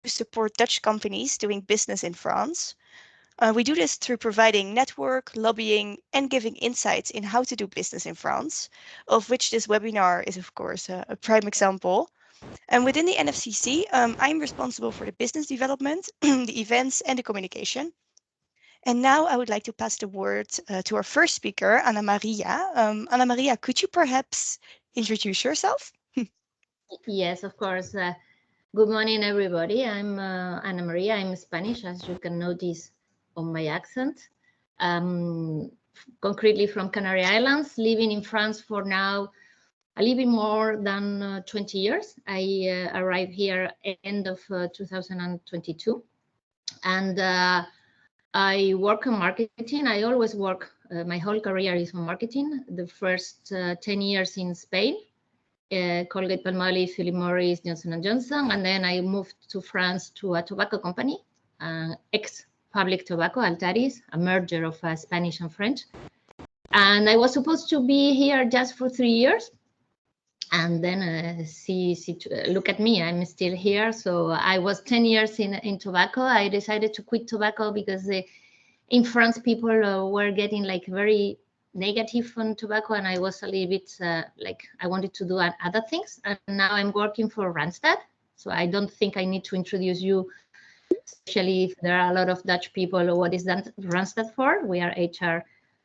support Dutch companies doing business in France. We do this through providing network, lobbying, and giving insights in how to do business in France, of which this webinar is, of course, a prime example. And within the NFCC, I'm responsible for the business development, the events, and the communication. And now I would like to pass the word to our first speaker, Anna Maria. Anna Maria, could you perhaps introduce yourself? Yes, of course. Good morning, everybody. I'm Ana Maria. I'm Spanish, as you can notice on my accent. Concretely from Canary Islands, living in France for now a little bit more than 20 years. I arrived here end of 2022. And I work on marketing. I always work, my whole career is on marketing. The first 10 years in Spain, Colgate-Palmolive, Philip Morris, Johnson & Johnson. And then I moved to France to a tobacco company, ex-public tobacco, Altaris, a merger of Spanish and French. And I was supposed to be here just for 3 years. And then look at me, I'm still here. So I was 10 years in tobacco. I decided to quit tobacco because in France, people were getting like very negative on tobacco, and I was a little bit like I wanted to do other things. And now I'm working for Randstad, so I don't think I need to introduce you, especially if there are a lot of Dutch people. What is that Randstad for? We are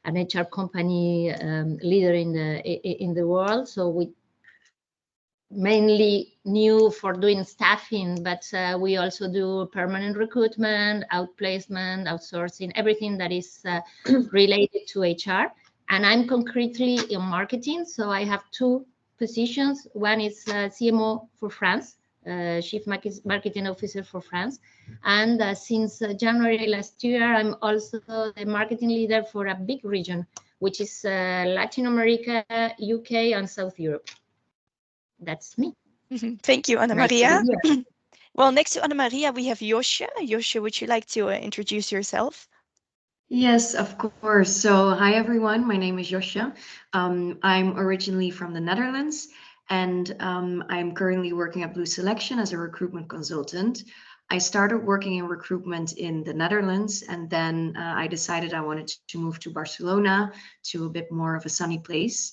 an HR company leader in the world. So we mainly new for doing staffing, but we also do permanent recruitment, outplacement, outsourcing, everything that is related to HR. And I'm concretely in marketing. So I have two positions. One is CMO for France, Chief Marketing Officer for France. And since January last year, I'm also the marketing leader for a big region, which is Latin America, UK, and South Europe. That's me. Thank you, Anna Maria. Well, next to Anna Maria, we have Josje. Josje, would you like to introduce yourself? Yes, of course. So hi, everyone. My name is Josje. I'm originally from the Netherlands, and I'm currently working at Blu Selection as a recruitment consultant. I started working in recruitment in the Netherlands, and then I decided I wanted to move to Barcelona, to a bit more of a sunny place.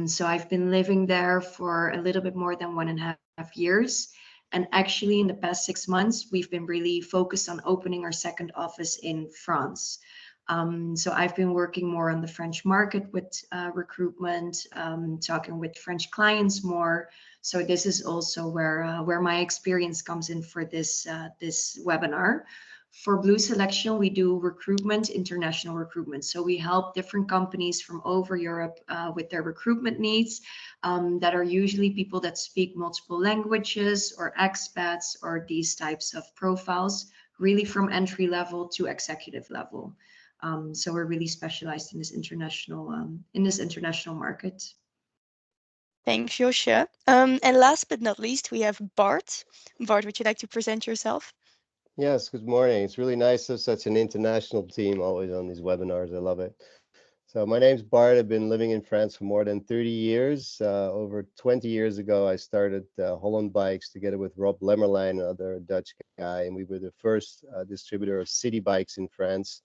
So I've been living there for a little bit more than 1.5 years. And actually, in the past 6 months, we've been really focused on opening our second office in France. So I've been working more on the French market with recruitment, talking with French clients more. So this is also where my experience comes in for this webinar. For Blu Selection, we do recruitment, international recruitment. So we help different companies from over Europe with their recruitment needs that are usually people that speak multiple languages or expats or these types of profiles, really from entry level to executive level. So we're really specialized in this international market. Thanks, Josje. And last but not least, we have Bart. Bart, would you like to present yourself? Yes, good morning. It's really nice to have such an international team always on these webinars. I love it. So my name's Bart. I've been living in France for more than 30 years. Over 20 years ago, I started Holland Bikes together with Rob Lemmerlein, another Dutch guy, and we were the first distributor of city bikes in France.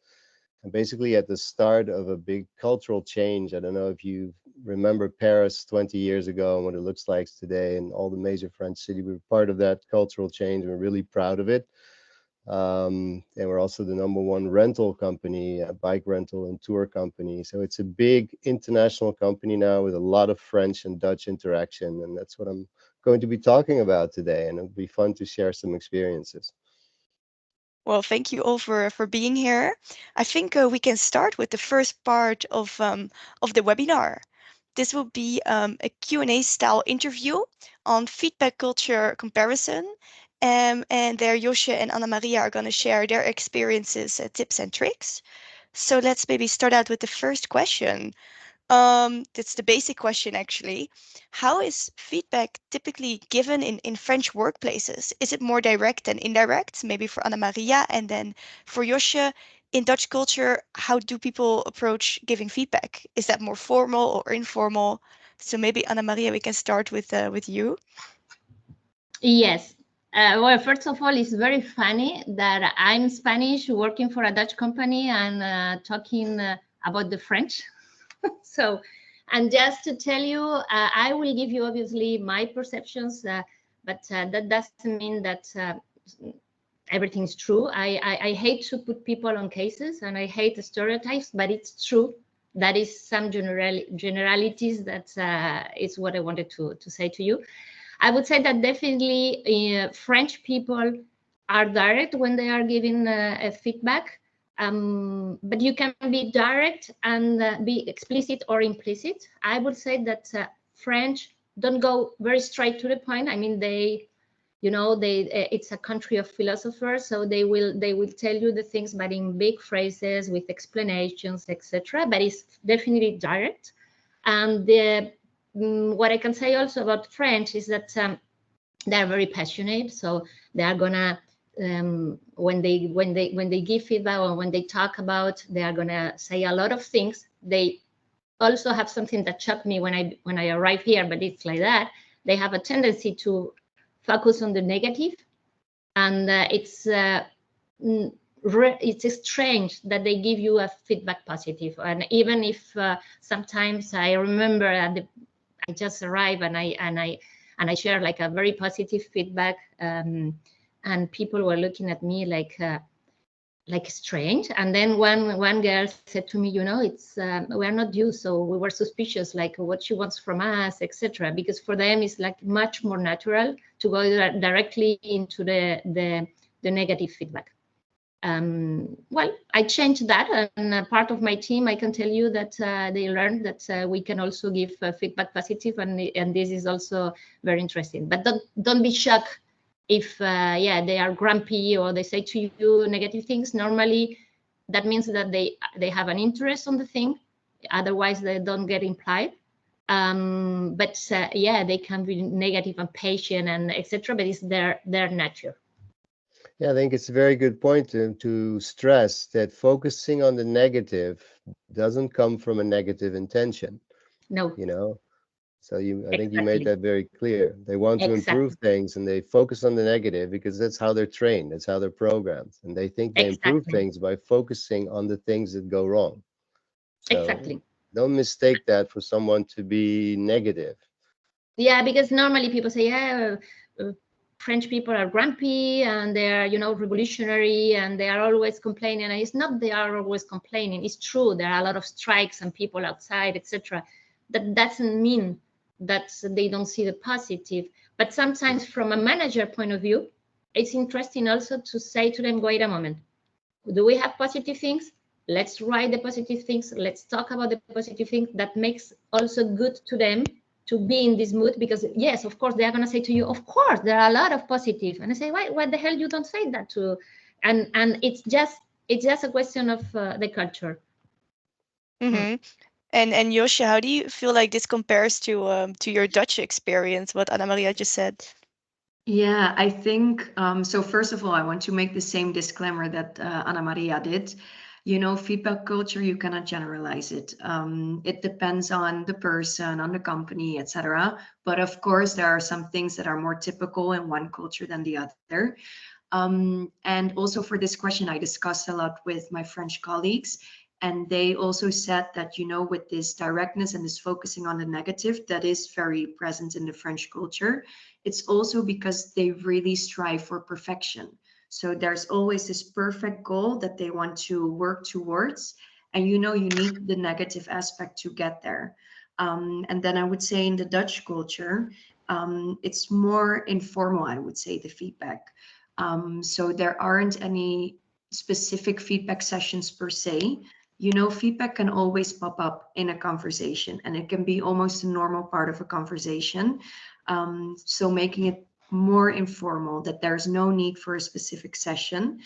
And basically at the start of a big cultural change. I don't know if you remember Paris 20 years ago and what it looks like today, and all the major French cities. We were part of that cultural change. We're really proud of it. And we're also the #1 rental company, a bike rental and tour company. So it's a big international company now with a lot of French and Dutch interaction. And that's what I'm going to be talking about today. And it'll be fun to share some experiences. Well, thank you all for being here. I think we can start with the first part of the webinar. This will be a Q&A style interview on feedback culture comparison. And there Josje and Anna Maria are going to share their experiences, tips and tricks. So let's maybe start out with the first question. That's the basic question, actually. How is feedback typically given in French workplaces? Is it more direct than indirect? Maybe for Anna Maria, and then for Josje, in Dutch culture, how do people approach giving feedback? Is that more formal or informal? So maybe Anna Maria, we can start with you. Yes, Well, first of all, it's very funny that I'm Spanish working for a Dutch company and talking about the French. So, and just to tell you, I will give you obviously my perceptions, but that doesn't mean that everything's true. I hate to put people on cases and I hate the stereotypes, but it's true. That is some generalities that is what I wanted to say to you. I would say that definitely French people are direct when they are giving a feedback, but you can be direct and be explicit or implicit. I would say that French don't go very straight to the point. I mean, they, you know, it's a country of philosophers, so they will tell you the things, but in big phrases with explanations, etc. But it's definitely direct. And what I can say also about French is that they are very passionate, so they are gonna when they give feedback or when they talk about, they are gonna say a lot of things. They also have something that shocked me when I arrived here, but it's like that. They have a tendency to focus on the negative, and it's strange that they give you a feedback positive. And even if sometimes I remember I just arrived and I share like a very positive feedback, and people were looking at me like strange. And then one girl said to me, you know, it's we are not you, so we were suspicious, like what she wants from us, etc. Because for them it's like much more natural to go directly into the negative feedback. Well, I changed that, and part of my team, I can tell you that they learned that we can also give feedback positive, and this is also very interesting. But don't be shocked if yeah, they are grumpy or they say to you negative things. Normally that means that they have an interest on the thing, otherwise they don't get implied. But yeah, they can be negative and patient and etc., but it's their nature. Yeah, I think it's a very good point to stress that focusing on the negative doesn't come from a negative intention, No, you know. So I think you made exactly, that very clear. They want to improve exactly, things and they focus on the negative because that's how they're trained, that's how they're programmed. And they think they improve exactly, things by focusing on the things that go wrong. So exactly. don't mistake that for someone to be negative. Yeah, because normally people say, yeah, French people are grumpy and they're, you know, revolutionary and they are always complaining. And it's not they are always complaining. It's true. There are a lot of strikes and people outside, etc. That doesn't mean that they don't see the positive. But sometimes from a manager point of view, it's interesting also to say to them, wait a moment, do we have positive things? Let's write the positive things. Let's talk about the positive things. That makes also good to them to be in this mood, because yes, of course, they are going to say to you, of course, there are a lot of positive. And I say, why the hell you don't say that to? And it's just a question of the culture. Mm-hmm. And Josje, how do you feel like this compares to your Dutch experience, what Anna Maria just said? Yeah, I think so. First of all, I want to make the same disclaimer that Ana Maria did. You know, feedback culture, you cannot generalize it. It depends on the person, on the company, etc. But of course, there are some things that are more typical in one culture than the other. And also for this question, I discussed a lot with my French colleagues, and they also said that, you know, with this directness and this focusing on the negative, that is very present in the French culture. It's also because they really strive for perfection. So there's always this perfect goal that they want to work towards. And you know, you need the negative aspect to get there. And then I would say in the Dutch culture, it's more informal, I would say, the feedback. So there aren't any specific feedback sessions per se. You know, feedback can always pop up in a conversation and it can be almost a normal part of a conversation. So making it more informal, that there's no need for a specific session.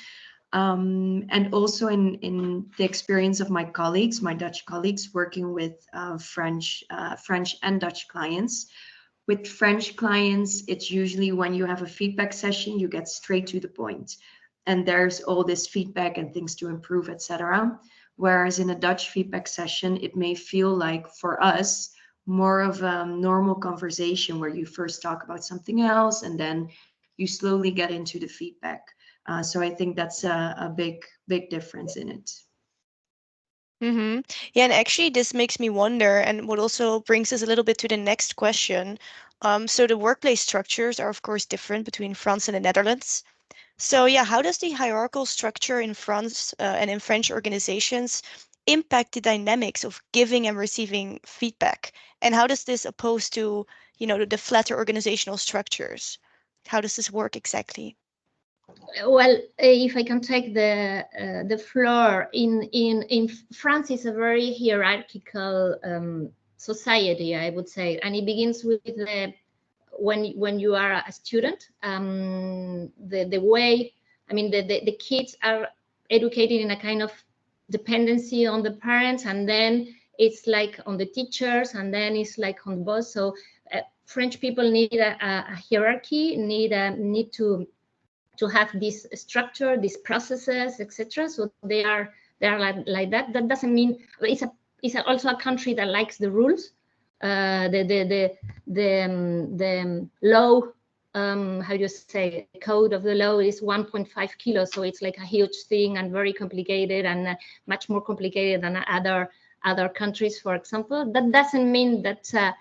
And also in the experience of my colleagues, my Dutch colleagues working with French and Dutch clients. With French clients, it's usually when you have a feedback session, you get straight to the point, and there's all this feedback and things to improve, etc. Whereas in a Dutch feedback session, it may feel like for us more of a normal conversation where you first talk about something else and then you you slowly get into the feedback. So I think that's a big difference in it. Mm-hmm. Yeah, and actually, this makes me wonder, and what also brings us a little bit to the next question. So the workplace structures are, of course, different between France and the Netherlands. So yeah, how does the hierarchical structure in France and in French organizations impact the dynamics of giving and receiving feedback? And how does this oppose to, the flatter organizational structures? How does this work exactly? Well, if I can take the floor, in France is a very hierarchical society, I would say, and it begins with the when you are a student, the way, I mean, the kids are educated in a kind of dependency on the parents, and then it's like on the teachers, and then it's like on the boss. So French people need a hierarchy, need to have this structure, these processes, etc. So they are like that. That doesn't mean it's also a country that likes the rules. The law, how you say, the code of the law is 1.5 kilos, so it's like a huge thing and very complicated, and much more complicated than other countries, for example. That doesn't mean that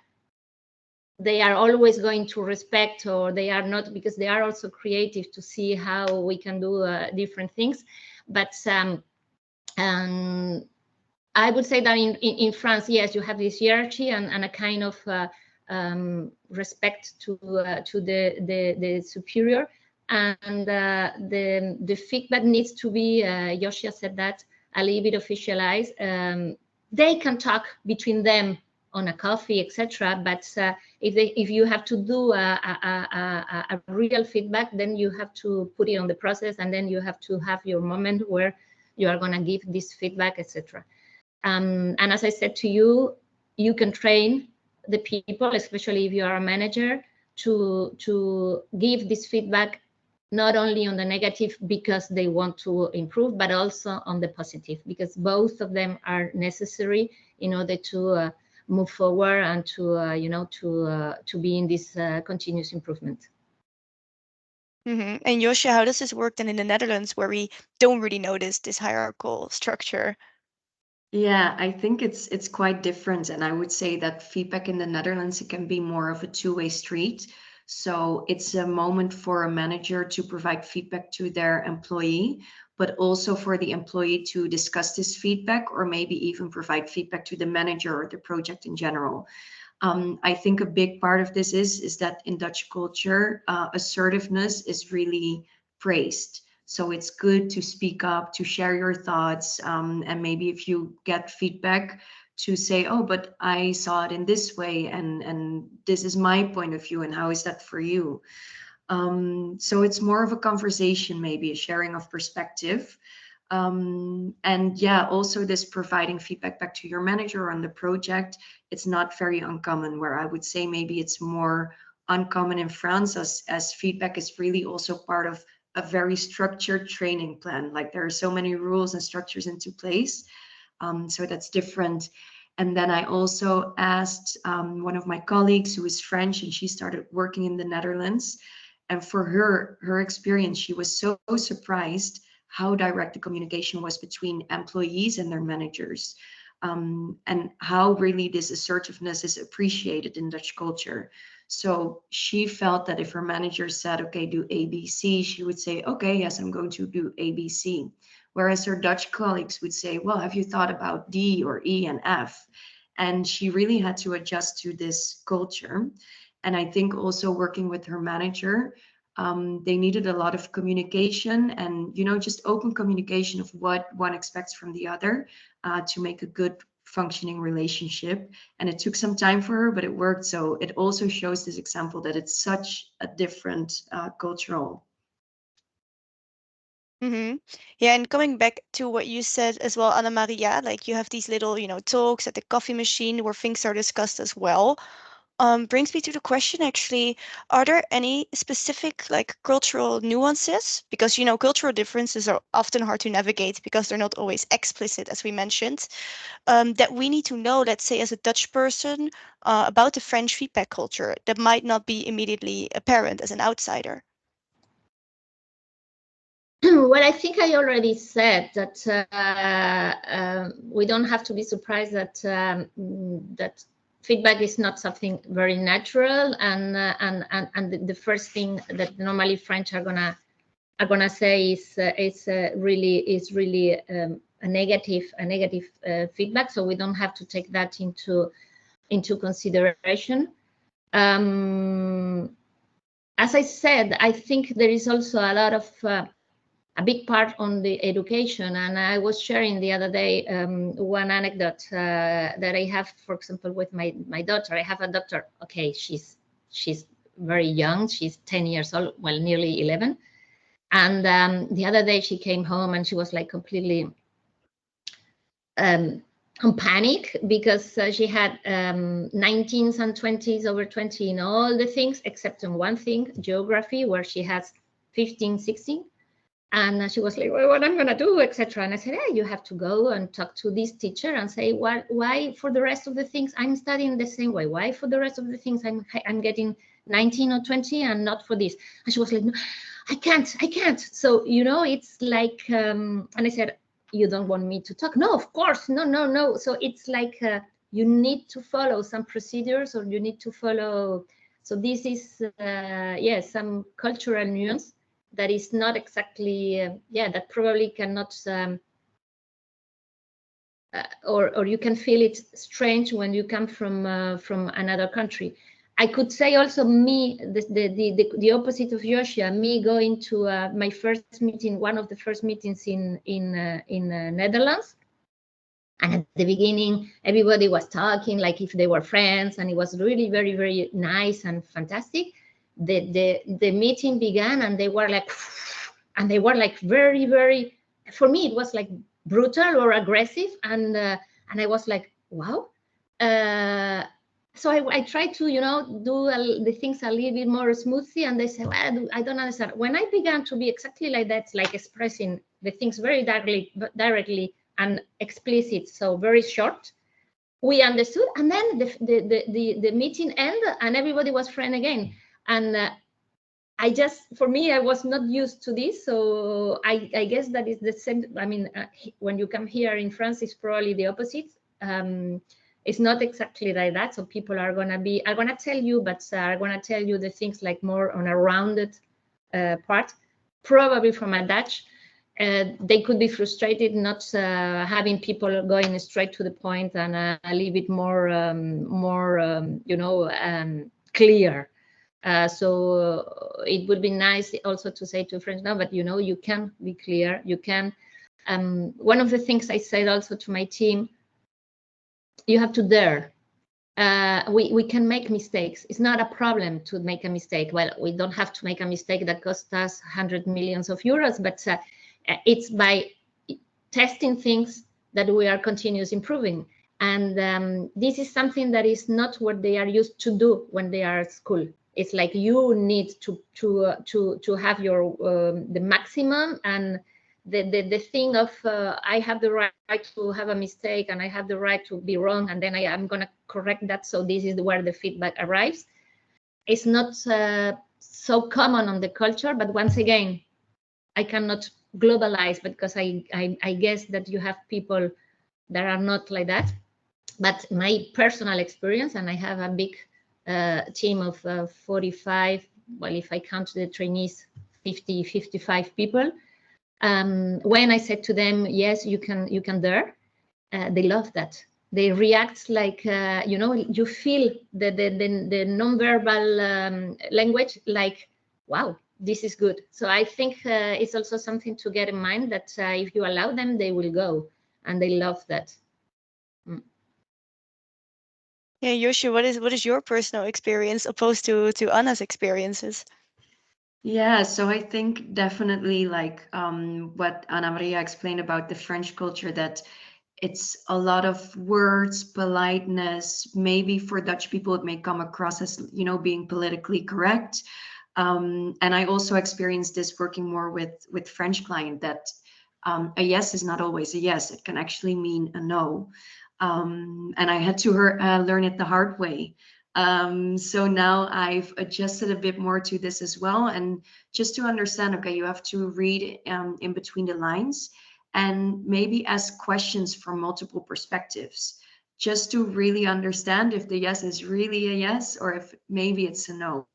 they are always going to respect, or they are not, because they are also creative to see how we can do different things. But I would say that in France, yes, you have this hierarchy and a kind of respect to the superior, and the feedback needs to be, Yoshia said that, a little bit officialized. They can talk between them on a coffee, etc. But if you have to do a real feedback, then you have to put it on the process, and then you have to have your moment where you are going to give this feedback, etc. And as I said to you, you can train the people, especially if you are a manager, to give this feedback not only on the negative because they want to improve, but also on the positive, because both of them are necessary in order to move forward and to be in this continuous improvement. Mm-hmm. And Josje, how does this work then in the Netherlands, where we don't really notice this hierarchical structure? Yeah, I think it's quite different, and I would say that feedback in the Netherlands, it can be more of a two-way street. So it's a moment for a manager to provide feedback to their employee, but also for the employee to discuss this feedback, or maybe even provide feedback to the manager or the project in general. I think a big part of this is that in Dutch culture, assertiveness is really praised. So it's good to speak up, to share your thoughts, and maybe if you get feedback, to say, "Oh, but I saw it in this way, and this is my point of view, and how is that for you?" So it's more of a conversation, maybe a sharing of perspective. And yeah, also this providing feedback back to your manager on the project, it's not very uncommon, where I would say maybe it's more uncommon in France, as feedback is really also part of a very structured training plan. Like there are so many rules and structures into place. So that's different. And then I also asked one of my colleagues who is French, and she started working in the Netherlands. And for her experience, she was so surprised how direct the communication was between employees and their managers, and how really this assertiveness is appreciated in Dutch culture. So she felt that if her manager said, okay, do ABC, she would say, okay, yes, I'm going to do ABC. Whereas her Dutch colleagues would say, well, have you thought about D or E and F? And she really had to adjust to this culture. And I think also working with her manager, they needed a lot of communication, and just open communication of what one expects from the other, to make a good functioning relationship. And it took some time for her, but it worked. So it also shows this example that it's such a different cultural. Mm-hmm. Yeah, and coming back to what you said as well, Anna Maria, like you have these little, talks at the coffee machine where things are discussed as well. Brings me to the question actually, are there any specific like cultural nuances? Because, cultural differences are often hard to navigate because they're not always explicit, as we mentioned, that we need to know, let's say, as a Dutch person, about the French feedback culture that might not be immediately apparent as an outsider. Well, I think I already said that we don't have to be surprised that that feedback is not something very natural, and the first thing that normally French are gonna say is really a negative feedback. So we don't have to take that into consideration. As I said, I think there is also a lot of a big part on the education, and I was sharing the other day one anecdote that I have, for example, with my daughter. I have a daughter. Okay, she's very young. She's 10 years old, well, nearly 11. And the other day she came home and she was like completely on panic, because she had 19s and 20s, over 20 in all the things except in one thing, geography, where she has 15, 16. And she was like, well, what I'm going to do, etc. And I said, hey, you have to go and talk to this teacher and say, why for the rest of the things I'm studying the same way? Why for the rest of the things I'm getting 19 or 20 and not for this? And she was like, no, I can't. So, it's like, and I said, you don't want me to talk? No, of course, no. So it's like you need to follow some procedures, or you need to follow. So this is, some cultural nuance that is not exactly, that probably cannot, or you can feel it strange when you come from another country. I could say also the opposite of Joshua, me going to my first meeting, one of the first meetings in Netherlands. And at the beginning, everybody was talking like if they were friends, and it was really very, very nice and fantastic. The meeting began, and they were like, very, very, for me, it was like brutal or aggressive. And I was like, wow. So I tried to, do the things a little bit more smoothly. And they said, well, I don't understand. When I began to be exactly like that, like expressing the things very directly and explicit, so very short, we understood. And then the meeting ended, and everybody was friend again. And for me, I was not used to this. So I guess that is the same. I mean, when you come here in France, it's probably the opposite. It's not exactly like that. So people are gonna tell you, but are gonna tell you the things like more on a rounded part, probably from a Dutch. They could be frustrated not having people going straight to the point and a little bit more clear. So it would be nice also to say to friends now, but you can be clear. You can. One of the things I said also to my team, you have to dare. We can make mistakes. It's not a problem to make a mistake. Well, we don't have to make a mistake that costs us 100 millions of euros, but it's by testing things that we are continuously improving. And this is something that is not what they are used to do when they are at school. It's like you need to have your the maximum, and the thing of I have the right to have a mistake, and I have the right to be wrong, and then I'm going to correct that. So this is where the feedback arrives. It's not so common on the culture, but once again, I cannot globalize, because I guess that you have people that are not like that. But my personal experience, and I have a big team of 45, well, if I count the trainees, 55 people. When I said to them, yes, you can dare, they love that. They react like, you feel the non-verbal language, like, wow, this is good. So I think it's also something to get in mind, that if you allow them, they will go, and they love that. Yeah, Yoshi, what is your personal experience opposed to Anna's experiences? Yeah, so I think definitely like what Ana Maria explained about the French culture, that it's a lot of words, politeness. Maybe for Dutch people, it may come across as, being politically correct. And I also experienced this working more with French client, that a yes is not always a yes. It can actually mean a no. And I had to learn it the hard way. So now I've adjusted a bit more to this as well. And just to understand, okay, you have to read in between the lines and maybe ask questions from multiple perspectives, just to really understand if the yes is really a yes or if maybe it's a no.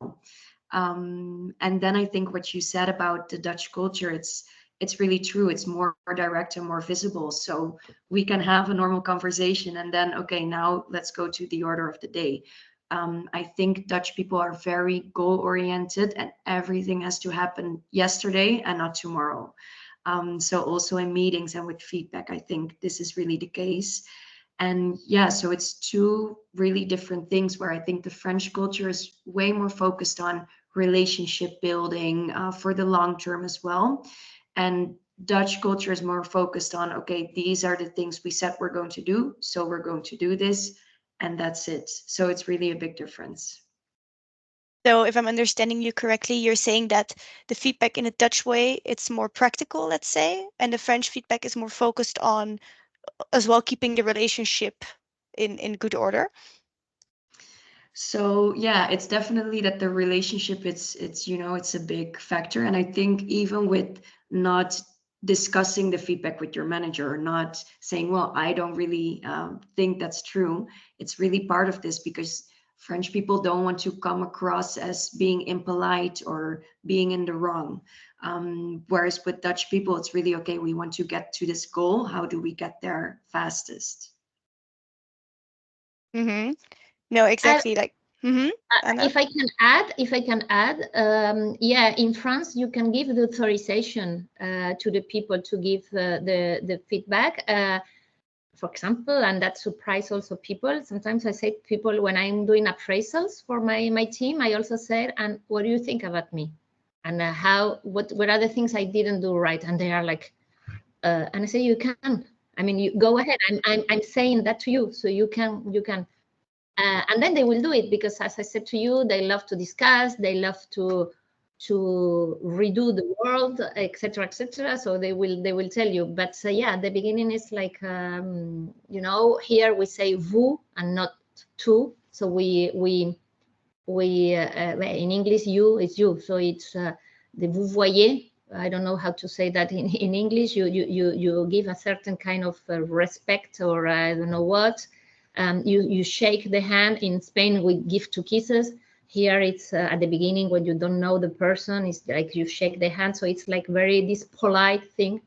And then I think what you said about the Dutch culture, it's really true. It's more direct and more visible. So we can have a normal conversation and then, okay, now let's go to the order of the day. I think Dutch people are very goal oriented and everything has to happen yesterday and not tomorrow. So also in meetings and with feedback, I think this is really the case. And yeah, so it's two really different things where I think the French culture is way more focused on relationship building for the long term as well. And Dutch culture is more focused on, okay, these are the things we said we're going to do. So we're going to do this and that's it. So it's really a big difference. So if I'm understanding you correctly, you're saying that the feedback in a Dutch way, it's more practical, let's say, and the French feedback is more focused on as well keeping the relationship in good order. So yeah, it's definitely that the relationship, it's it's a big factor. And I think even with not discussing the feedback with your manager or not saying, well, I don't really think that's true, it's really part of this because French people don't want to come across as being impolite or being in the wrong. Whereas with Dutch people, it's really okay, we want to get to this goal. How do we get there fastest? Mm-hmm. No, exactly. Like, mm-hmm. Anna? If I can add, yeah, in France you can give the authorization to the people to give the feedback. For example, and that surprise also people. Sometimes I say to people when I'm doing appraisals for my team, I also said, and what do you think about me? And what are the things I didn't do right? And they are like, and I say, you can. I mean, you go ahead. I'm saying that to you, so you can. And then they will do it because, as I said to you, they love to discuss, they love to redo the world, etc., etc. So they will tell you. But yeah, the beginning is like here we say vous and not tu. So we in English you is you. So it's the vous voyez. I don't know how to say that in English. You give a certain kind of respect, or I don't know what. You shake the hand. In Spain, we give two kisses. Here, it's at the beginning when you don't know the person. It's like you shake the hand. So it's like this polite thing.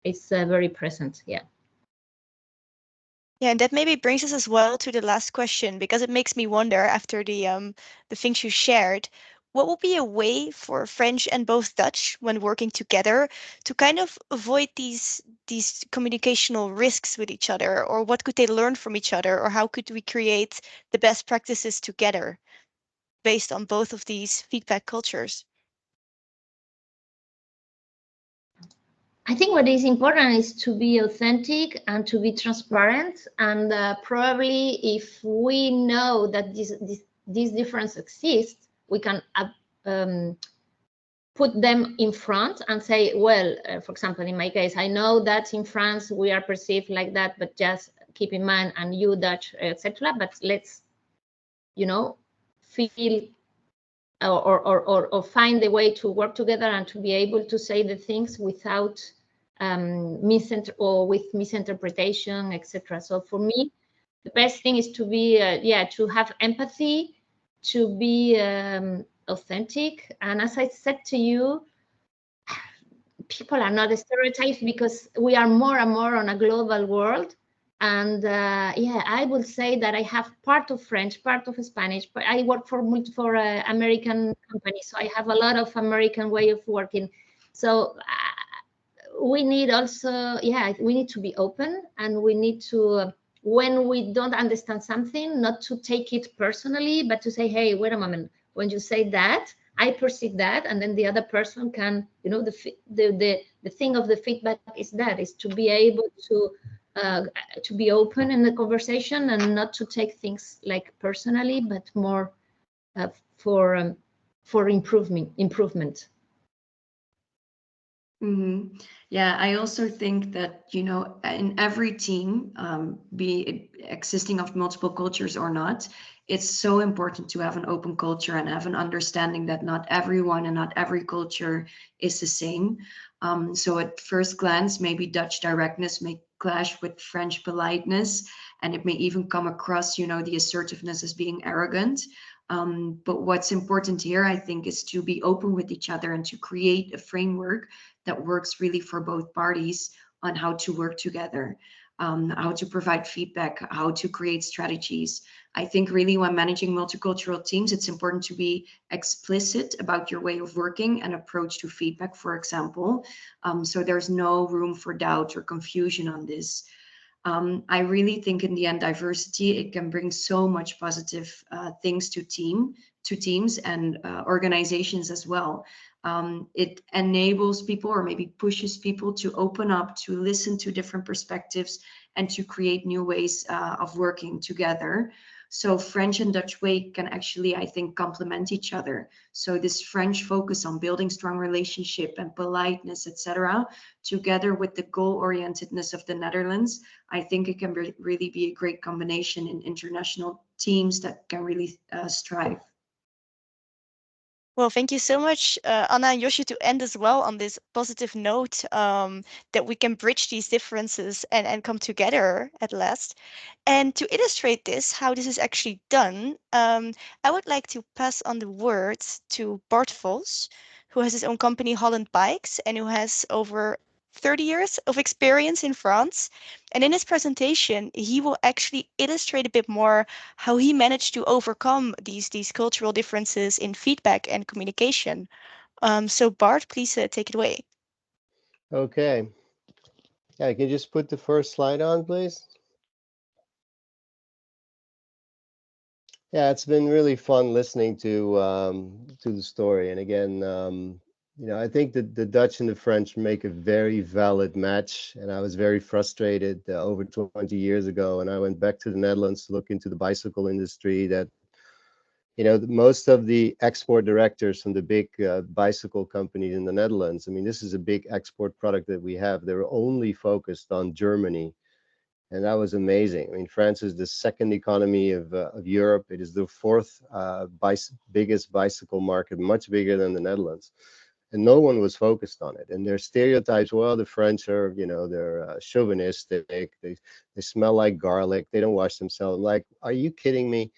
It's very present. Yeah. Yeah, and that maybe brings us as well to the last question, because it makes me wonder after the things you shared, what would be a way for French and both Dutch when working together to kind of avoid these communicational risks with each other, or what could they learn from each other, or how could we create the best practices together based on both of these feedback cultures? I think what is important is to be authentic and to be transparent. And probably if we know that this difference exists, we can put them in front and say, well, for example, in my case, I know that in France we are perceived like that, but just keep in mind, and you Dutch, etc. But let's, feel or find a way to work together and to be able to say the things without with misinterpretation, etc. So for me, the best thing is to be to have empathy, to be authentic. And as I said to you, people are not stereotyped because we are more and more on a global world. And I would say that I have part of French, part of Spanish, but I work for American companies, so I have a lot of American way of working. So we need also, we need to be open, and we need to, when we don't understand something, not to take it personally, but to say, hey, wait a moment, when you say that, I perceive that, and then the other person can, the thing of the feedback is to be able to be open in the conversation and not to take things like personally, but more for improvement. Mm-hmm. Yeah, I also think that, in every team, be it existing of multiple cultures or not, it's so important to have an open culture and have an understanding that not everyone and not every culture is the same. So at first glance, maybe Dutch directness may clash with French politeness, and it may even come across, the assertiveness as being arrogant. But what's important here, I think, is to be open with each other and to create a framework that works really for both parties on how to work together, how to provide feedback, how to create strategies. I think really when managing multicultural teams, it's important to be explicit about your way of working and approach to feedback, for example. So there's no room for doubt or confusion on this. I really think in the end, diversity, it can bring so much positive things to teams and organizations as well. It enables people or maybe pushes people to open up, to listen to different perspectives, and to create new ways of working together. So French and Dutch way can actually, I think, complement each other. So this French focus on building strong relationship and politeness, etc., together with the goal-orientedness of the Netherlands, I think it can really be a great combination in international teams that can really strive. Well, thank you so much, Anna and Yoshi, to end as well on this positive note, that we can bridge these differences and come together at last. And to illustrate this, how this is actually done, I would like to pass on the words to Bart Vos, who has his own company, Holland Bikes, and who has over 30 years of experience in France. And in his presentation, he will actually illustrate a bit more how he managed to overcome these cultural differences in feedback and communication. So Bart, please take it away. Okay. Yeah, can you just put the first slide on, please? Yeah, it's been really fun listening to the story. And again, I think that the Dutch and the French make a very valid match. And I was very frustrated over 20 years ago, and I went back to the Netherlands to look into the bicycle industry. That most of the export directors from the big bicycle companies in the Netherlands. I mean, this is a big export product that we have. They're only focused on Germany. And that was amazing. I mean, France is the second economy of Europe. It is the fourth biggest bicycle market, much bigger than the Netherlands. And no one was focused on it. And their stereotypes, well, the French are, they're chauvinistic. They smell like garlic. They don't wash themselves. I'm like, are you kidding me?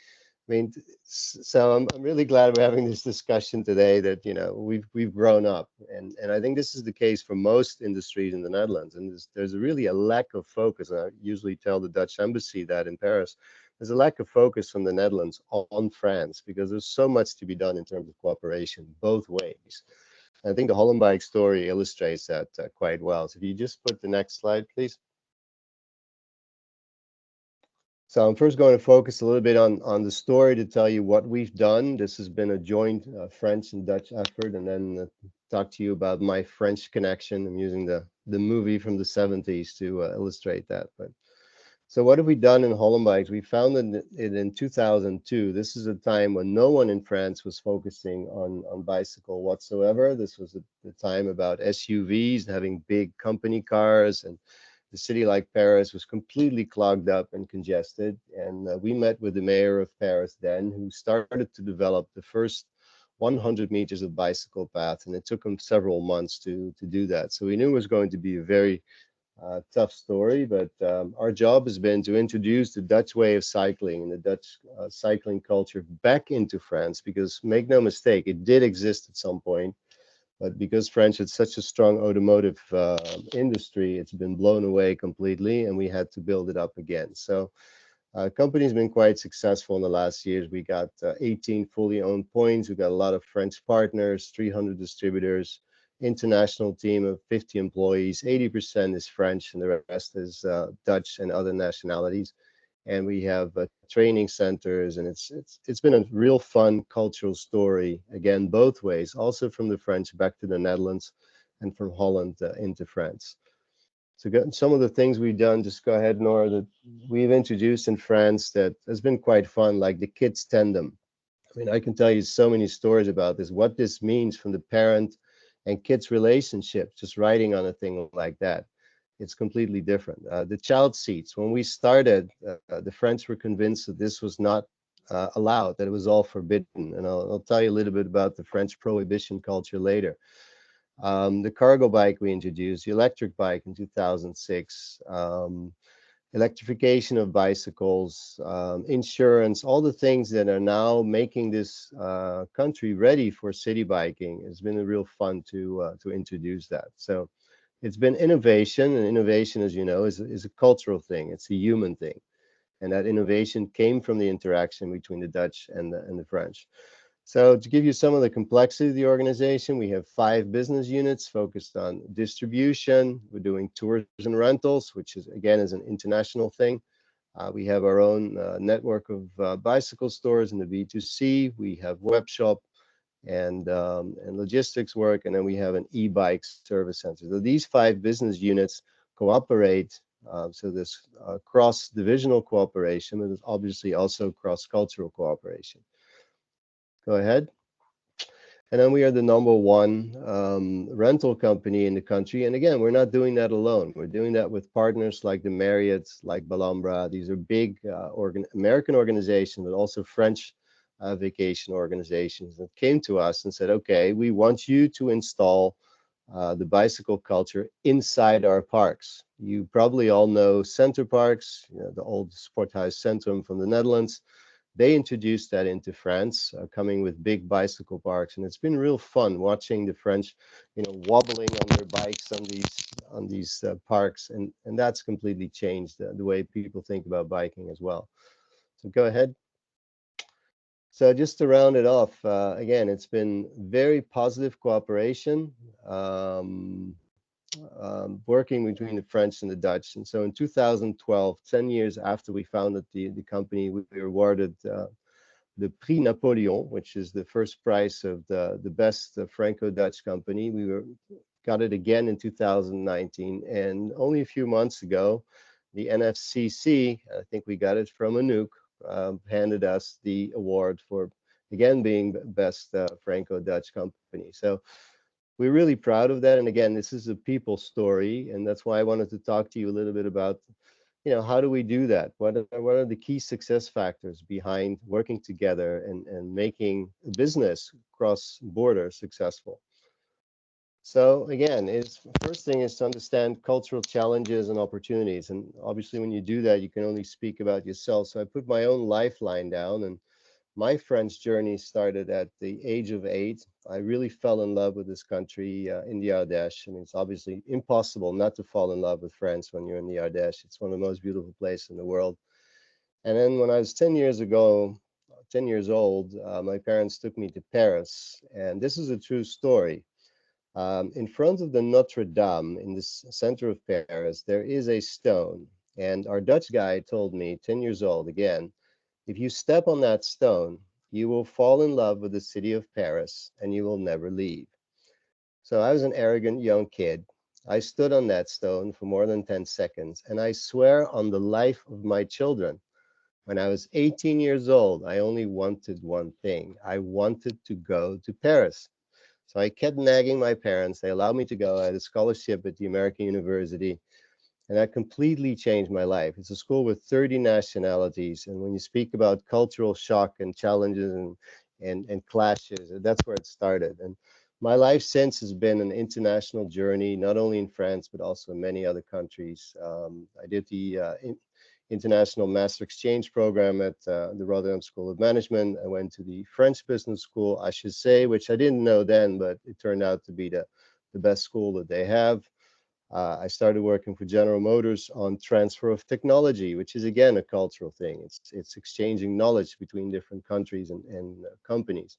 I mean, so I'm really glad we're having this discussion today. That we've grown up, and I think this is the case for most industries in the Netherlands. And there's really a lack of focus. And I usually tell the Dutch embassy that in Paris, there's a lack of focus from the Netherlands on France, because there's so much to be done in terms of cooperation both ways. And I think the Holland Bike story illustrates that quite well. So if you just put the next slide, please. So I'm first going to focus a little bit on the story to tell you what we've done. This has been a joint French and Dutch effort, and then talk to you about my French connection. I'm using the movie from the 70s to illustrate that. But so what have we done in Holland Bikes? We founded it in 2002. This is a time when no one in France was focusing on bicycle whatsoever. This was the time about SUVs, having big company cars, and the city like Paris was completely clogged up and congested. And we met with the mayor of Paris then, who started to develop the first 100 meters of bicycle path. And it took him several months to do that. So we knew it was going to be a very tough story, but our job has been to introduce the Dutch way of cycling and the Dutch cycling culture back into France, because make no mistake, it did exist at some point. But because France had such a strong automotive industry, it's been blown away completely, and we had to build it up again. So company's been quite successful in the last years. We got 18 fully owned points. We've got a lot of French partners, 300 distributors, international team of 50 employees. 80% is French, and the rest is Dutch and other nationalities. And we have training centers, and it's been a real fun cultural story, again, both ways, also from the French back to the Netherlands, and from Holland into France. So some of the things we've done, just go ahead, Nora, that we've introduced in France that has been quite fun, like the kids tandem. I mean, I can tell you so many stories about this, what this means from the parent and kids relationship, just riding on a thing like that. It's completely different. The child seats, when we started, the French were convinced that this was not allowed, that it was all forbidden. And I'll tell you a little bit about the French prohibition culture later. The cargo bike we introduced, the electric bike in 2006, electrification of bicycles, insurance, all the things that are now making this country ready for city biking. It's been a real fun to introduce that. So it's been innovation, and innovation, as you know, is a cultural thing. It's a human thing, and that innovation came from the interaction between the Dutch and the French. So to give you some of the complexity of the organization, we have 5 business units focused on distribution. We're doing tours and rentals, which is again is an international thing. We have our own network of bicycle stores in the B2C. We have web shop and logistics work, and then we have an e-bike service center. So these 5 business units cooperate. So there's cross-divisional cooperation, but there's obviously also cross-cultural cooperation. Go ahead. And then we are the number one rental company in the country. And again, we're not doing that alone. We're doing that with partners like the Marriott, like Balambra. These are big American organizations, but also French vacation organizations that came to us and said, okay, we want you to install the bicycle culture inside our parks. You probably all know Center Parks, you know, the old Sporthuis Centrum from the Netherlands. They introduced that into France, coming with big bicycle parks, and it's been real fun watching the French, you know, wobbling on their bikes on these parks, and that's completely changed the way people think about biking as well. So go ahead. So just to round it off, again, it's been very positive cooperation, working between the French and the Dutch. And so in 2012, 10 years after we founded the company, we were awarded the Prix Napoleon, which is the first prize of the best Franco-Dutch company. Got it again in 2019, and only a few months ago, the NFCC, I think we got it from Anouk, handed us the award for again being best Franco-Dutch company. So we're really proud of that. And again, this is a people story, and that's why I wanted to talk to you a little bit about, you know, how do we do that? What are the key success factors behind working together and making a business cross border successful? So again, is first thing is to understand cultural challenges and opportunities. And obviously when you do that, you can only speak about yourself. So I put my own lifeline down, and my French journey started at the age of 8. I really fell in love with this country in the Ardèche. I mean, it's obviously impossible not to fall in love with France when you're in the Ardèche. It's one of the most beautiful places in the world. And then when I was 10 years old, my parents took me to Paris. And this is a true story. In front of the Notre Dame in the center of Paris, there is a stone. And our Dutch guide told me, 10 years old again, if you step on that stone, you will fall in love with the city of Paris and you will never leave. So I was an arrogant young kid. I stood on that stone for more than 10 seconds, and I swear on the life of my children, when I was 18 years old, I only wanted one thing. I wanted to go to Paris. So I kept nagging my parents. They allowed me to go. I had a scholarship at the American University, and that completely changed my life. It's a school with 30 nationalities, and when you speak about cultural shock and challenges and clashes, that's where it started. And my life since has been an international journey, not only in France but also in many other countries. I did the International Master Exchange Program at the Rotterdam School of Management. I went to the French Business School, I should say, which I didn't know then, but it turned out to be the best school that they have. I started working for General Motors on transfer of technology, which is again a cultural thing. It's exchanging knowledge between different countries and companies.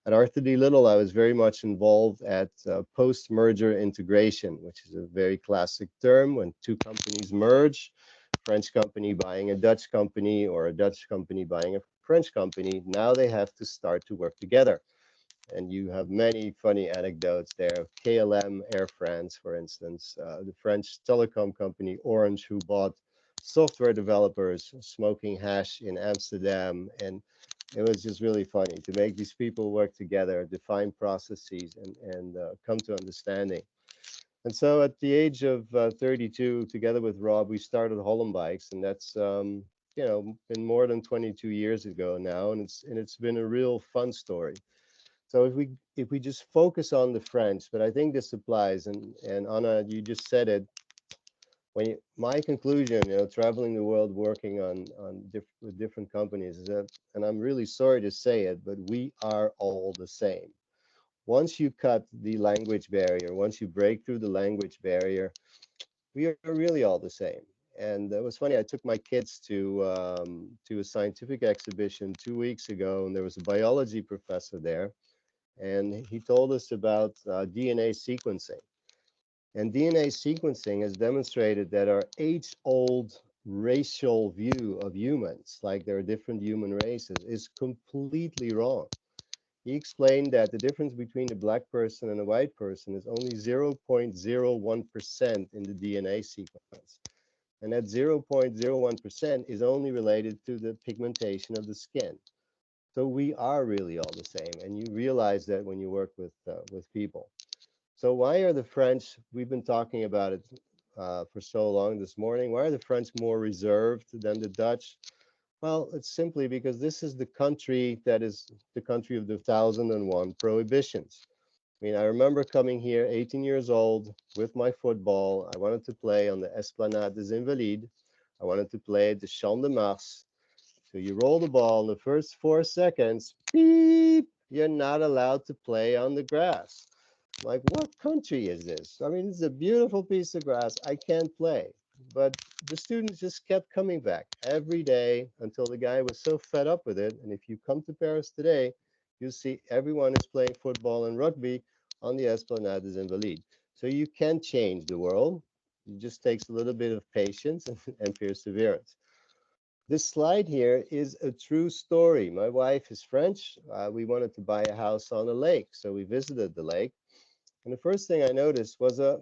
At Arthur D. Little, I was very much involved at post-merger integration, which is a very classic term when two companies merge, French company buying a Dutch company or a Dutch company buying a French company. Now they have to start to work together. And you have many funny anecdotes there. KLM, Air France, for instance, the French telecom company Orange, who bought software developers smoking hash in Amsterdam. And it was just really funny to make these people work together, define processes, and come to understanding. And so at the age of 32, together with Rob, we started Holland Bikes, and that's been more than 22 years ago now, and it's been a real fun story. So if we just focus on the French, but I think this applies, and Anna, you just said it. My conclusion, traveling the world, working with different companies, is that, and I'm really sorry to say it, but we are all the same. Once you cut the language barrier, once you break through the language barrier, we are really all the same. And it was funny. I took my kids to a scientific exhibition 2 weeks ago, and there was a biology professor there, and he told us about DNA sequencing. And DNA sequencing has demonstrated that our age-old racial view of humans, like there are different human races, is completely wrong. He explained that the difference between a black person and a white person is only 0.01% in the DNA sequence. And that 0.01% is only related to the pigmentation of the skin. So we are really all the same, and you realize that when you work with people. So why are the French? We've been talking about it for so long this morning. Why are the French more reserved than the Dutch? Well, it's simply because this is the country that is the country of the 1001 prohibitions. I mean, I remember coming here 18 years old with my football. I wanted to play on the Esplanade des Invalides. I wanted to play at the Champ de Mars. So you roll the ball in the first 4 seconds, beep, you're not allowed to play on the grass. Like, what country is this? I mean, it's a beautiful piece of grass. I can't play. But the students just kept coming back every day until the guy was so fed up with it. And if you come to Paris today, you see everyone is playing football and rugby on the Esplanade des Invalides. So you can change the world. It just takes a little bit of patience and perseverance. This slide here is a true story. My wife is French. We wanted to buy a house on a lake, so we visited the lake. And the first thing I noticed was a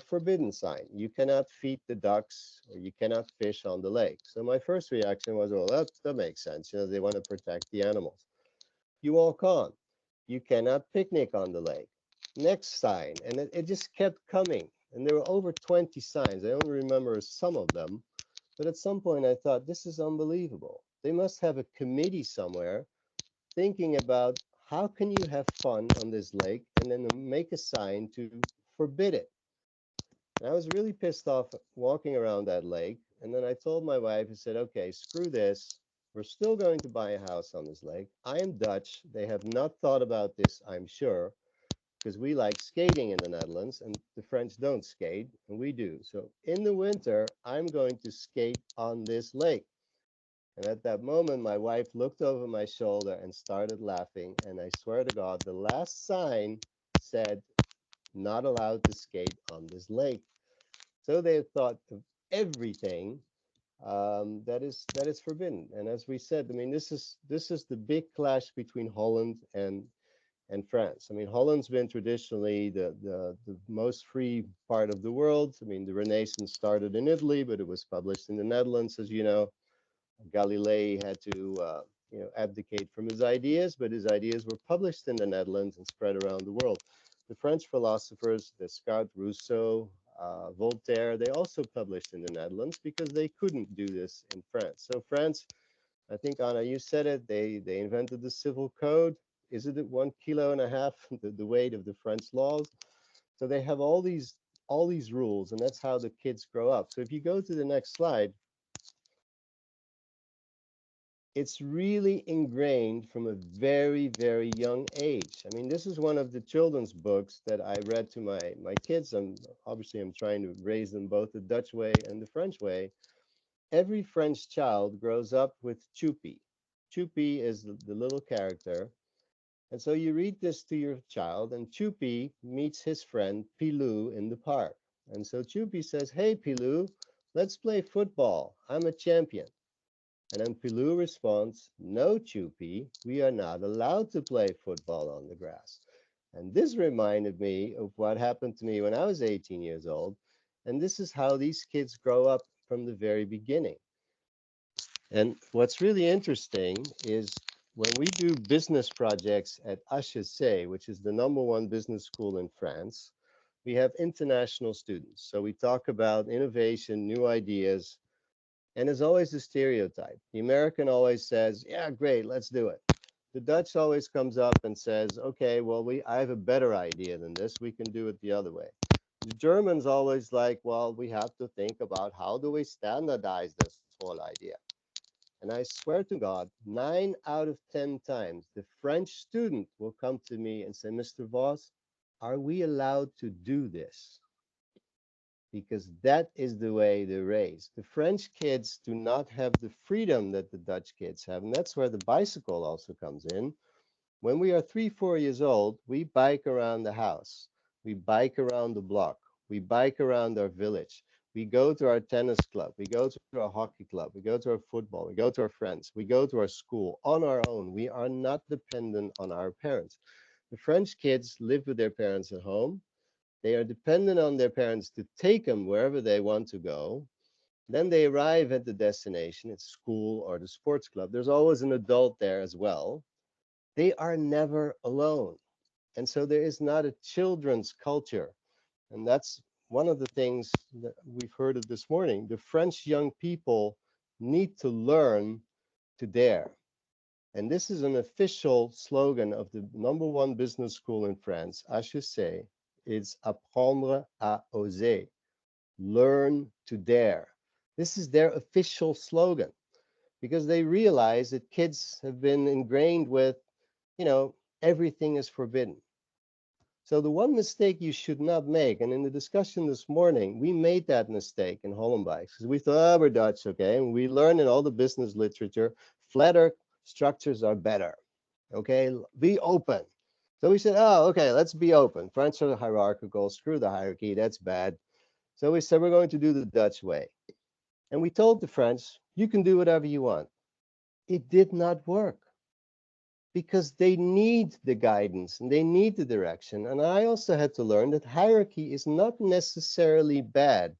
forbidden sign. You cannot feed the ducks or you cannot fish on the lake. So my first reaction was, well, that makes sense. They want to protect the animals. You walk on. You cannot picnic on the lake. Next sign. And it just kept coming. And there were over 20 signs. I only remember some of them. But at some point I thought, this is unbelievable. They must have a committee somewhere thinking about how can you have fun on this lake and then make a sign to forbid it. And I was really pissed off walking around that lake. And then I told my wife, I said, okay, screw this. We're still going to buy a house on this lake. I am Dutch. They have not thought about this, I'm sure, because we like skating in the Netherlands and the French don't skate, and we do. So in the winter, I'm going to skate on this lake. And at that moment, my wife looked over my shoulder and started laughing. And I swear to God, the last sign said, not allowed to skate on this lake. So they thought of everything that is forbidden. And as we said, I mean, this is the big clash between Holland and France. I mean, Holland's been traditionally the most free part of the world. I mean, the Renaissance started in Italy, but it was published in the Netherlands, as you know. Galilei had to abdicate from his ideas, but his ideas were published in the Netherlands and spread around the world. The French philosophers, Descartes, Rousseau, Voltaire, they also published in the Netherlands because they couldn't do this in France. So France, I think, Anna, you said it, they invented the civil code. Is it at 1.5 kilos, the weight of the French laws? So they have all these rules, and that's how the kids grow up. So if you go to the next slide, it's really ingrained from a very, very young age. I mean, this is one of the children's books that I read to my kids. Obviously I'm trying to raise them both the Dutch way and the French way. Every French child grows up with Choupi. Choupi is the little character. And so you read this to your child, and Choupi meets his friend Pilou in the park. And so Choupi says, hey, Pilou, let's play football. I'm a champion. And then Pilou responds, no, Choupi, we are not allowed to play football on the grass. And this reminded me of what happened to me when I was 18 years old. And this is how these kids grow up from the very beginning. And what's really interesting is when we do business projects at HEC, which is the #1 business school in France, we have international students. So we talk about innovation, new ideas. And there's always the stereotype. The American always says, yeah, great, let's do it. The Dutch always comes up and says, okay, well, I have a better idea than this. We can do it the other way. The Germans always like, well, we have to think about how do we standardize this whole idea. And I swear to God, 9 out of 10 times, the French student will come to me and say, Mr. Voss, are we allowed to do this? Because that is the way they're raised. The French kids do not have the freedom that the Dutch kids have. And that's where the bicycle also comes in. When we are 3, 4 years old, we bike around the house. We bike around the block. We bike around our village. We go to our tennis club. We go to our hockey club. We go to our football. We go to our friends. We go to our school on our own. We are not dependent on our parents. The French kids live with their parents at home. They are dependent on their parents to take them wherever they want to go. Then they arrive at the destination, it's school or the sports club. There's always an adult there as well. They are never alone. And so there is not a children's culture. And that's one of the things that we've heard of this morning. The French young people need to learn to dare. And this is an official slogan of the #1 business school in France, HEC. It's apprendre à oser, learn to dare. This is their official slogan because they realize that kids have been ingrained with, you know, everything is forbidden. So the one mistake you should not make, and in the discussion this morning, we made that mistake in Holland Bikes because we thought, oh, we're Dutch, okay? And we learned in all the business literature, flatter structures are better, okay? Be open. So we said, oh, okay, let's be open. French are hierarchical, screw the hierarchy, that's bad. So we said, we're going to do the Dutch way. And we told the French, you can do whatever you want. It did not work because they need the guidance and they need the direction. And I also had to learn that hierarchy is not necessarily bad.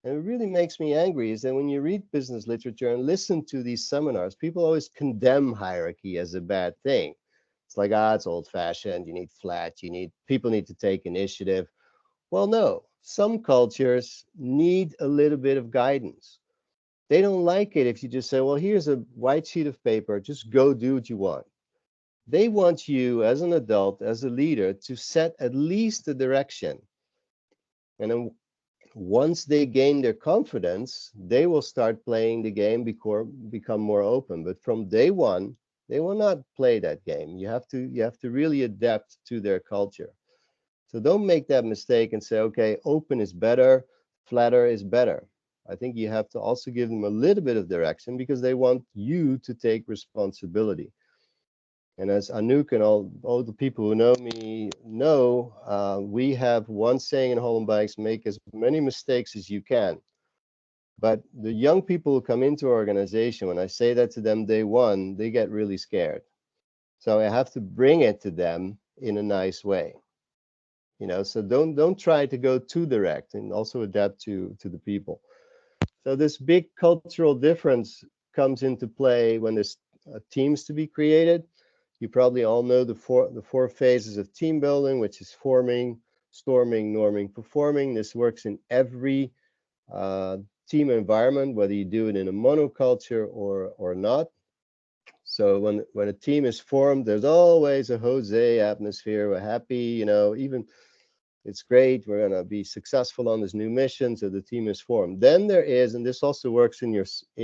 And it really makes me angry is that when you read business literature and listen to these seminars, people always condemn hierarchy as a bad thing. It's like, it's old fashioned, you need flat, people need to take initiative. Well, no, some cultures need a little bit of guidance. They don't like it if you just say, well, here's a white sheet of paper, just go do what you want. They want you as an adult, as a leader, to set at least the direction. And then once they gain their confidence, they will start playing the game become more open. But from day one, they will not play that game. You have to really adapt to their culture. So don't make that mistake and say, okay, open is better, flatter is better. I think you have to also give them a little bit of direction because they want you to take responsibility. And as Anouk and all the people who know me know, we have one saying in Holland Bikes, make as many mistakes as you can. But the young people who come into our organization, when I say that to them day one, they get really scared. So I have to bring it to them in a nice way. So don't try to go too direct and also adapt to the people. So this big cultural difference comes into play when there's teams to be created. You probably all know the four phases of team building, which is forming, storming, norming, performing. This works in every uh, team environment, whether you do it in a monoculture or not. So when a team is formed, there's always a Jose atmosphere. We're happy, even it's great. We're going to be successful on this new mission. So the team is formed. Then there is, and this also works in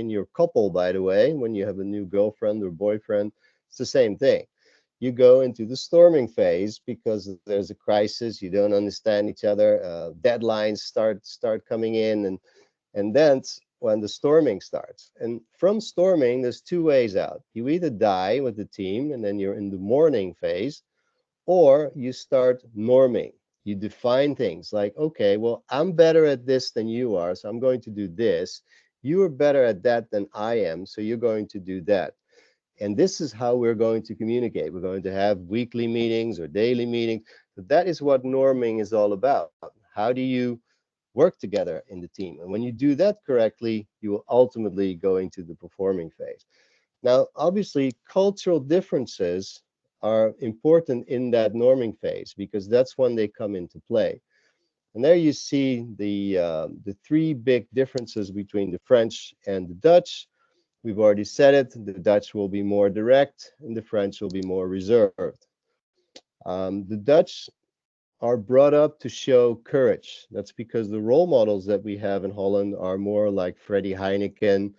your couple, by the way, when you have a new girlfriend or boyfriend, it's the same thing. You go into the storming phase because there's a crisis. You don't understand each other. Deadlines start coming in, and that's when the storming starts. And from storming, there's two ways out. You either die with the team, and then you're in the mourning phase, or you start norming. You define things like, okay, well, I'm better at this than you are, so I'm going to do this. You are better at that than I am, so you're going to do that. And this is how we're going to communicate. We're going to have weekly meetings or daily meetings. So that is what norming is all about. How do you work together in the team? And when you do that correctly, you will ultimately go into the performing phase. Now, obviously, cultural differences are important in that norming phase because that's when they come into play. And there you see the three big differences between the French and the Dutch. We've already said it. The Dutch will be more direct, and the French will be more reserved. The Dutch are brought up to show courage. That's because the role models that we have in Holland are more like Freddie Heineken,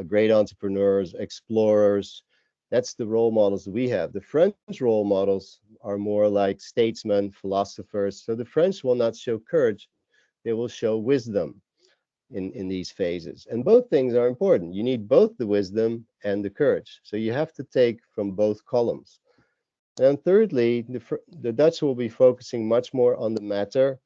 great entrepreneurs, explorers. That's the role models that we have. The French role models are more like statesmen, philosophers. So the French will not show courage, they will show wisdom in these phases. And both things are important. You need both the wisdom and the courage. So you have to take from both columns. And thirdly, the Dutch will be focusing much more on the matter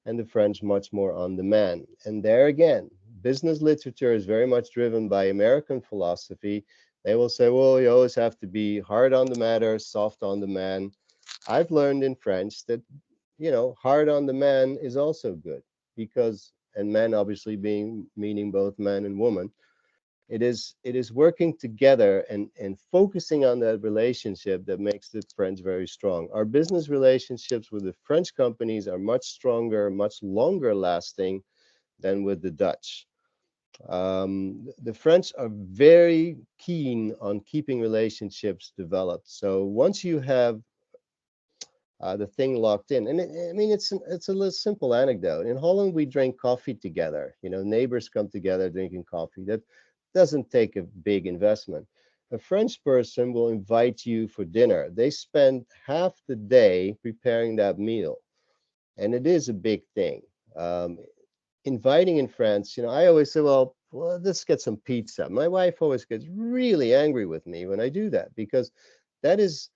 and the French much more on the man. And there again, business literature is very much driven by American philosophy. They will say, well, you always have to be hard on the matter, soft on the man. I've learned in French that, hard on the man is also good because, and men obviously being meaning both man and woman, it is working together and focusing on that relationship that makes the French very strong. Our business relationships with the French companies are much stronger, much longer lasting than with the Dutch. The French are very keen on keeping relationships developed. So once you have the thing locked in. And I mean, it's a little simple anecdote. In Holland, we drink coffee together. Neighbors come together drinking coffee. That doesn't take a big investment. A French person will invite you for dinner. They spend half the day preparing that meal, and it is a big thing. Inviting in France, I always say, well, let's get some pizza. My wife always gets really angry with me when I do that because that is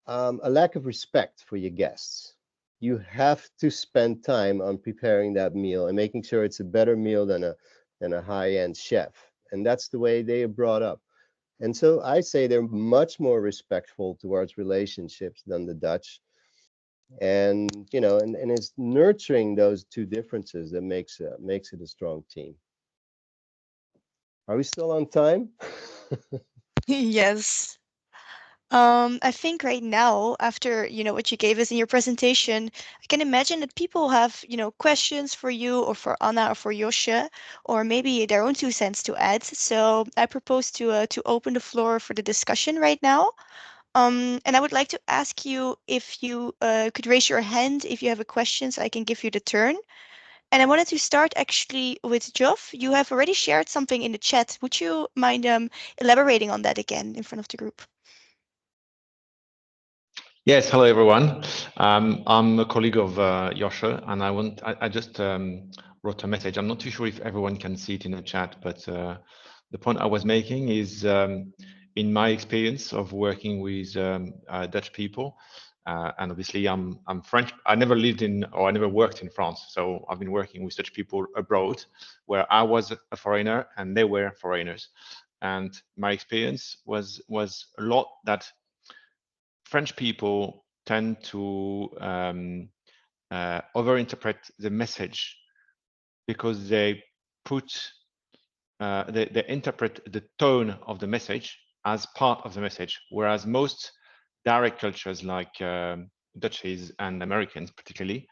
a lack of respect for your guests. You have to spend time on preparing that meal and making sure it's a better meal than a high-end chef. And that's the way they are brought up. And so I say they're much more respectful towards relationships than the Dutch. And and it's nurturing those two differences that makes it a strong team. Are we still on time? Yes. I think right now, after what you gave us in your presentation, I can imagine that people have questions for you or for Anna or for Josje, or maybe their own 2 cents to add. So I propose to open the floor for the discussion right now. And I would like to ask you if you could raise your hand if you have a question, so I can give you the turn. And I wanted to start actually with Joff. You have already shared something in the chat. Would you mind elaborating on that again in front of the group? Yes, hello everyone. I'm a colleague of Josje, and I just wrote a message. I'm not too sure if everyone can see it in the chat, but the point I was making is, in my experience of working with Dutch people, and obviously I'm French. I never lived in or I never worked in France, so I've been working with Dutch people abroad, where I was a foreigner and they were foreigners, and my experience was a lot that French people tend to overinterpret the message because they put they interpret the tone of the message as part of the message, whereas most direct cultures like Dutchies and Americans particularly,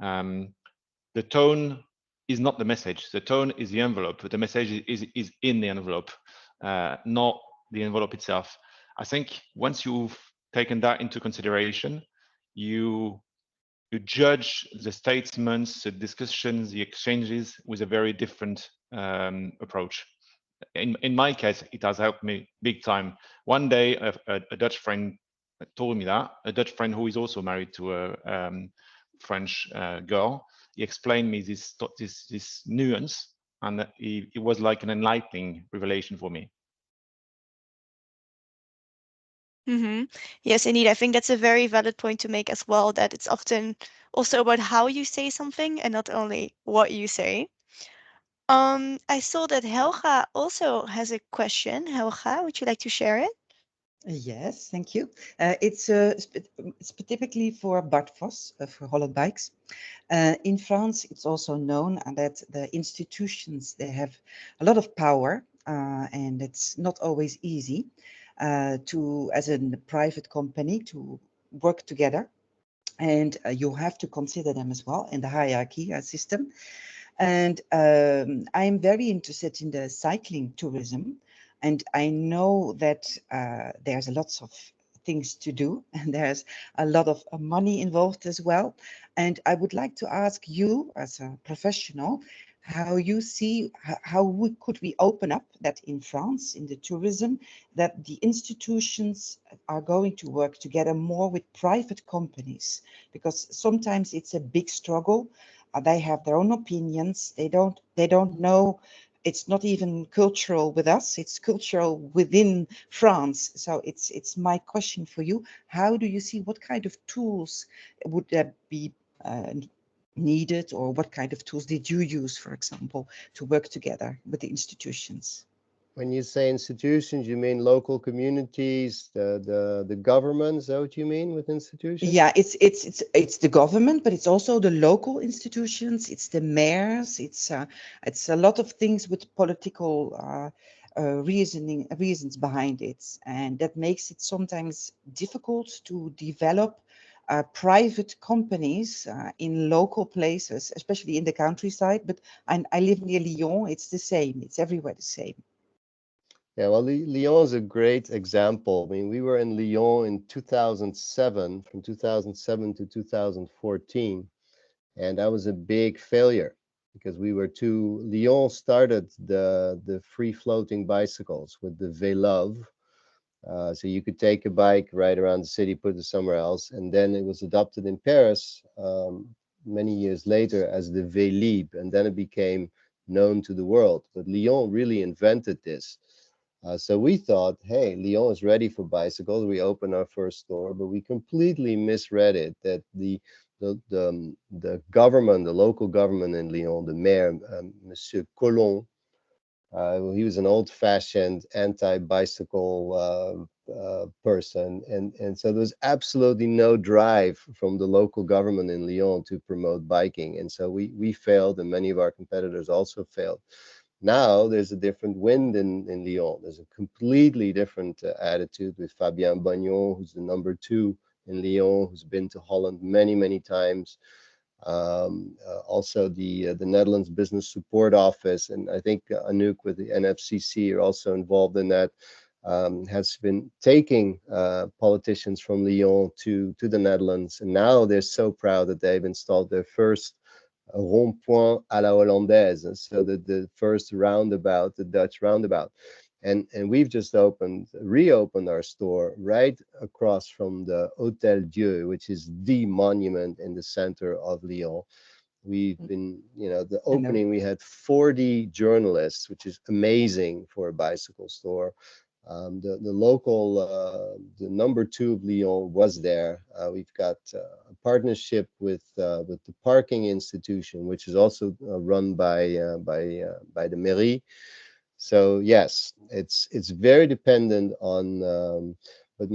the tone is not the message. The tone is the envelope. The message is in the envelope, not the envelope itself. I think once you've taken that into consideration, you judge the statements, the discussions, the exchanges with a very different approach. In my case, it has helped me big time. One day, a Dutch friend told me that, a Dutch friend who is also married to a French girl. He explained me this nuance, and it was like an enlightening revelation for me. Yes, indeed. I think that's a very valid point to make as well, that it's often also about how you say something and not only what you say. I saw that Helga also has a question. Helga, would you like to share it? Yes, thank you. It's specifically for Bart Vos for Holland Bikes. In France, it's also known that the institutions, they have a lot of power, and it's not always easy to, as a private company, to work together. and you have to consider them as well in the hierarchy system. And I'm very interested in the cycling tourism, and I know that there's lots of things to do, and there's a lot of money involved as well. And I would like to ask you, as a professional, how you see how could we open up that in France in the tourism, that the institutions are going to work together more with private companies, because sometimes it's a big struggle. They have their own opinions. They don't know. It's not even cultural with us. It's cultural within France. So it's my question for you. How do you see, what kind of tools would that be needed, or what kind of tools did you use, for example, to work together with the institutions? When you say institutions, you mean local communities, the government? Is that what you mean with institutions? Yeah, it's the government, but it's also the local institutions. It's the mayors. It's a lot of things with political reasons behind it, and that makes it sometimes difficult to develop private companies in local places, especially in the countryside. But I live near Lyon. It's the same. It's everywhere the same. Yeah, well, Lyon is a great example. I mean, we were in Lyon in 2007, from 2007 to 2014, and that was a big failure because Lyon started the free floating bicycles with the Vélove. So you could take a bike, ride around the city, put it somewhere else, and then it was adopted in Paris many years later as the Vélib, and then it became known to the world. But Lyon really invented this. So we thought, hey, Lyon is ready for bicycles. We opened our first store, but we completely misread it. That the government, the local government in Lyon, the mayor, Monsieur Collomb, he was an old-fashioned anti-bicycle person, and so there's absolutely no drive from the local government in Lyon to promote biking, and so we failed, and many of our competitors also failed. Now there's a different wind in Lyon. There's a completely different attitude with Fabien Bagnon, who's the number 2 in Lyon, who's been to Holland many times. Also the Netherlands Business Support Office, and I think Anouk with the NFCC are also involved in that, has been taking politicians from Lyon to the Netherlands, and now they're so proud that they've installed their first rond-point à la hollandaise, so the first roundabout, the Dutch roundabout. And we've just reopened our store right across from the Hôtel Dieu, which is the monument in the center of Lyon. We've been, the opening, we had 40 journalists, which is amazing for a bicycle store. The local, the number 2 of Lyon was there. We've got a partnership with the parking institution, which is also run by the mairie. So yes, it's very dependent on, but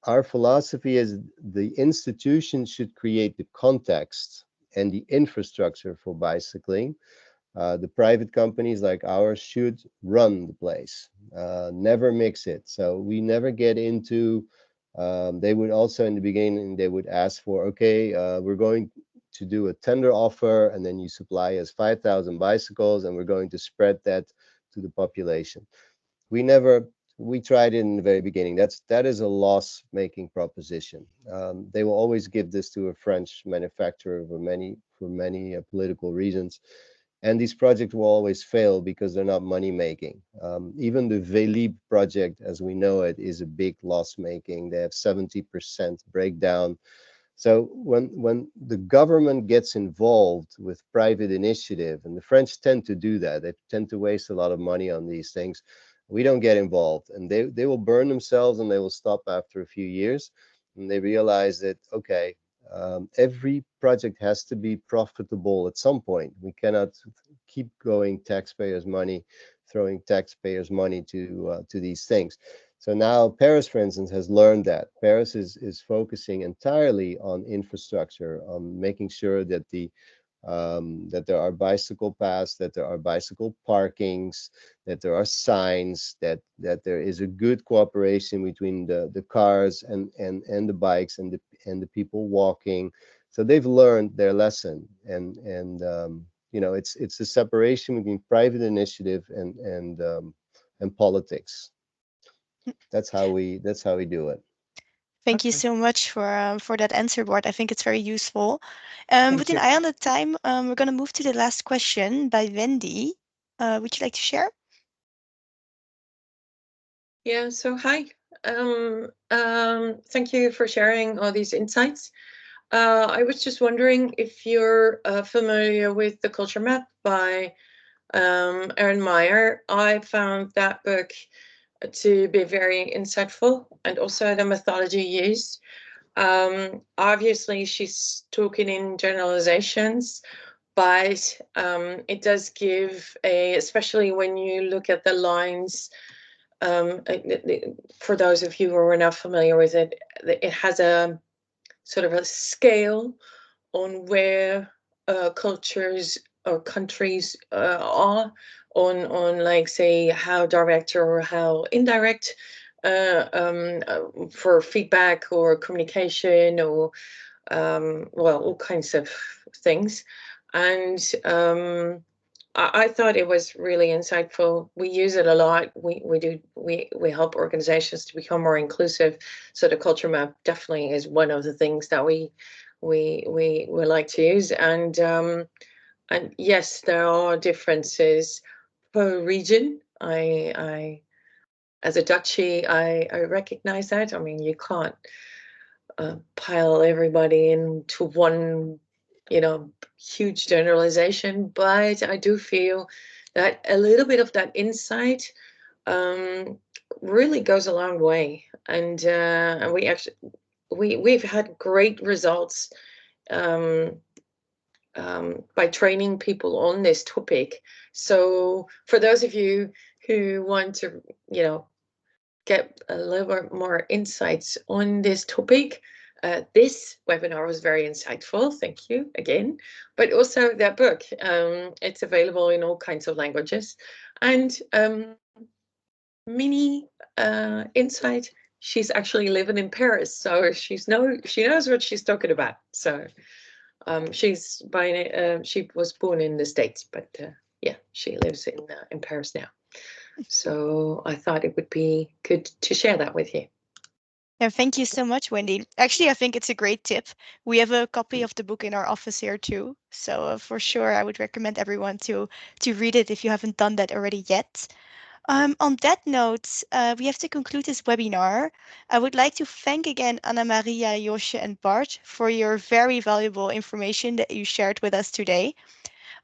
our philosophy is the institution should create the context and the infrastructure for bicycling. The private companies like ours should run the place, never mix it. So we never get into, they would also in the beginning, they would ask for, okay, we're going to do a tender offer, and then you supply us 5,000 bicycles, and we're going to spread that to the population. We tried it in the very beginning. That is a loss-making proposition. They will always give this to a French manufacturer for many political reasons, and these projects will always fail because they're not money-making. Even the Vélib project, as we know it, is a big loss-making. They have 70% breakdown. So when the government gets involved with private initiative, and the French tend to do that, they tend to waste a lot of money on these things. We don't get involved, and they will burn themselves, and they will stop after a few years, and they realize that, okay, every project has to be profitable at some point. We cannot keep throwing taxpayers' money to these things. So now Paris, for instance, has learned that. Paris is focusing entirely on infrastructure, on making sure that the that there are bicycle paths, that there are bicycle parkings, that there are signs, that there is a good cooperation between the cars and the bikes and the people walking. So they've learned their lesson, and you know, it's a separation between private initiative and politics. That's how we do it. Thank you Okay. so much for that answer, Bart. I think it's very useful. Thank With an you. eye on the time, we're going to move to the last question by Wendy. Would you like to share? Yeah, so hi. Thank you for sharing all these insights. I was just wondering if you're familiar with The Culture Map by Erin Meyer. I found that book to be very insightful, and also the methodology used. Obviously, she's talking in generalizations, but it does give especially when you look at the lines, for those of you who are not familiar with it, it has a sort of a scale on where cultures or countries are on like, say, how direct or how indirect for feedback or communication or well, all kinds of things. And I thought it was really insightful. We use it a lot. We help organizations to become more inclusive. So the culture map definitely is one of the things that we like to use. And yes, there are differences per region. I as a Dutchie, I recognize that. I mean, you can't pile everybody into one, you know, huge generalization, but I do feel that a little bit of that insight really goes a long way. And we've had great results by training people on this topic. So for those of you who want to, you know, get a little bit more insights on this topic, this webinar was very insightful. Thank you again. But also that book, it's available in all kinds of languages. And mini insight, she's actually living in Paris, so she knows what she's talking about. So she's she was born in the States, but yeah, she lives in Paris now. So I thought it would be good to share that with you. Yeah, thank you so much, Wendy. Actually, I think it's a great tip. We have a copy of the book in our office here too. So for sure, I would recommend everyone to read it if you haven't done that already yet. On that note, we have to conclude this webinar. I would like to thank again Anna Maria, Josje, and Bart for your very valuable information that you shared with us today.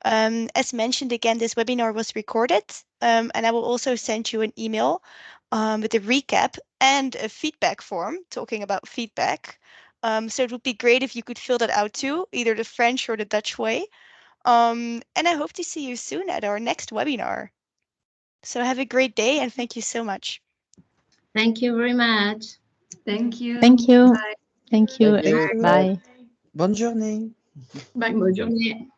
As mentioned again, this webinar was recorded, and I will also send you an email with a recap and a feedback form talking about feedback. So it would be great if you could fill that out too, either the French or the Dutch way. And I hope to see you soon at our next webinar. So have a great day and thank you so much. Thank you very much. Thank you. Thank you. Bye. Thank you. Thank you. Bye. Bonne journée. Bye. Bonne journée.